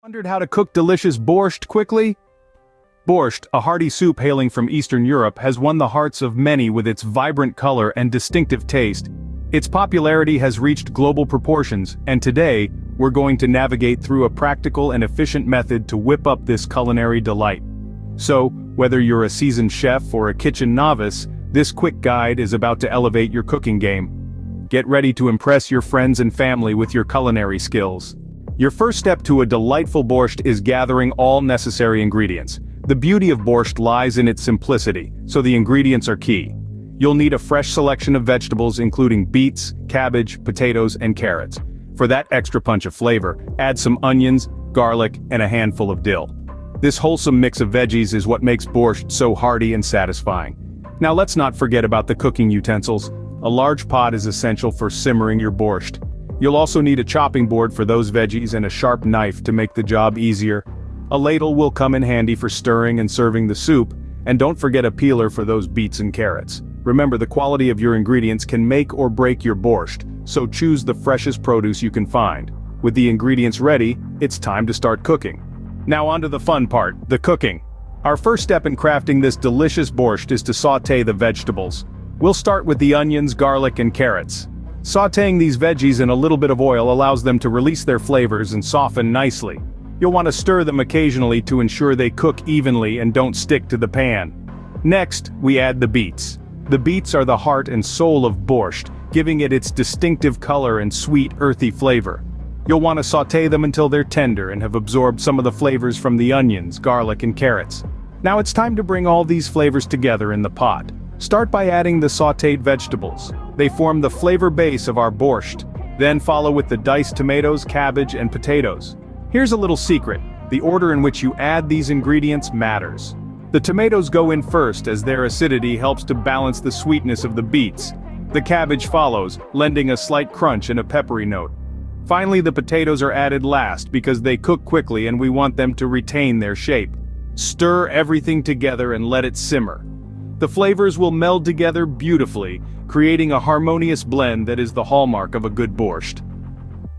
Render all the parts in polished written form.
Wondered how to cook delicious borscht quickly? Borscht, a hearty soup hailing from Eastern Europe, has won the hearts of many with its vibrant color and distinctive taste. Its popularity has reached global proportions, and today, we're going to navigate through a practical and efficient method to whip up this culinary delight. So, whether you're a seasoned chef or a kitchen novice, this quick guide is about to elevate your cooking game. Get ready to impress your friends and family with your culinary skills. Your first step to a delightful borscht is gathering all necessary ingredients. The beauty of borscht lies in its simplicity, so the ingredients are key. You'll need a fresh selection of vegetables including beets, cabbage, potatoes, and carrots. For that extra punch of flavor, add some onions, garlic, and a handful of dill. This wholesome mix of veggies is what makes borscht so hearty and satisfying. Now let's not forget about the cooking utensils. A large pot is essential for simmering your borscht. You'll also need a chopping board for those veggies and a sharp knife to make the job easier. A ladle will come in handy for stirring and serving the soup, and don't forget a peeler for those beets and carrots. Remember, the quality of your ingredients can make or break your borscht, so choose the freshest produce you can find. With the ingredients ready, it's time to start cooking. Now onto the fun part, the cooking. Our first step in crafting this delicious borscht is to sauté the vegetables. We'll start with the onions, garlic, and carrots. Sautéing these veggies in a little bit of oil allows them to release their flavors and soften nicely. You'll want to stir them occasionally to ensure they cook evenly and don't stick to the pan. Next, we add the beets. The beets are the heart and soul of borscht, giving it its distinctive color and sweet, earthy flavor. You'll want to sauté them until they're tender and have absorbed some of the flavors from the onions, garlic, and carrots. Now it's time to bring all these flavors together in the pot. Start by adding the sautéed vegetables. They form the flavor base of our borscht. Then follow with the diced tomatoes, cabbage, and potatoes. Here's a little secret: the order in which you add these ingredients matters. The tomatoes go in first as their acidity helps to balance the sweetness of the beets. The cabbage follows, lending a slight crunch and a peppery note. Finally, the potatoes are added last because they cook quickly and we want them to retain their shape. Stir everything together and let it simmer. The flavors will meld together beautifully, creating a harmonious blend that is the hallmark of a good borscht.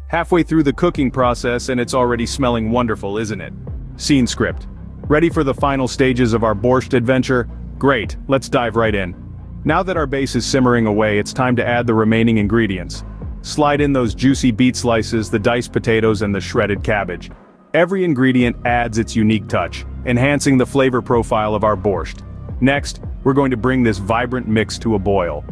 Halfway through the cooking process and it's already smelling wonderful, isn't it? Scene script. Ready for the final stages of our borscht adventure? Great, let's dive right in. Now that our base is simmering away, it's time to add the remaining ingredients. Slide in those juicy beet slices, the diced potatoes, and the shredded cabbage. Every ingredient adds its unique touch, enhancing the flavor profile of our borscht. Next, we're going to bring this vibrant mix to a boil.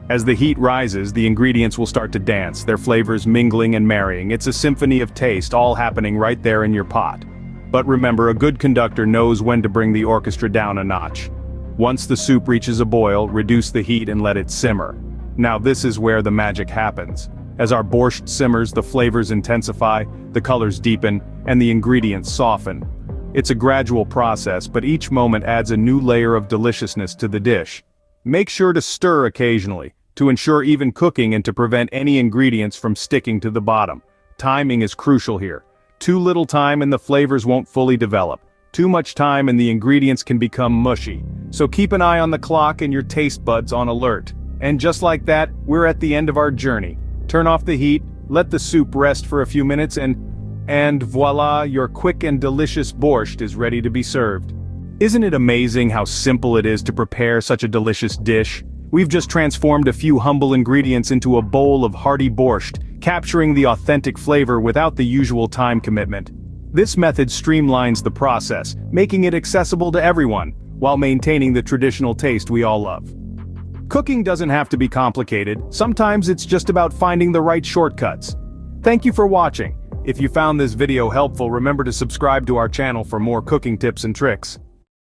As the heat rises, the ingredients will start to dance, their flavors mingling and marrying. It's a symphony of taste, all happening right there in your pot. But remember, a good conductor knows when to bring the orchestra down a notch. Once the soup reaches a boil, reduce the heat and let it simmer. Now this is where the magic happens. As our borscht simmers, the flavors intensify, the colors deepen, and the ingredients soften. It's a gradual process, but each moment adds a new layer of deliciousness to the dish. Make sure to stir occasionally, to ensure even cooking and to prevent any ingredients from sticking to the bottom. Timing is crucial here. Too little time and the flavors won't fully develop. Too much time and the ingredients can become mushy. So keep an eye on the clock and your taste buds on alert. And just like that, we're at the end of our journey. Turn off the heat, let the soup rest for a few minutes, and voila, your quick and delicious borscht is ready to be served. Isn't it amazing how simple it is to prepare such a delicious dish? We've just transformed a few humble ingredients into a bowl of hearty borscht, capturing the authentic flavor without the usual time commitment. This method streamlines the process, making it accessible to everyone, while maintaining the traditional taste we all love. Cooking doesn't have to be complicated, sometimes it's just about finding the right shortcuts. Thank you for watching. If you found this video helpful, remember to subscribe to our channel for more cooking tips and tricks.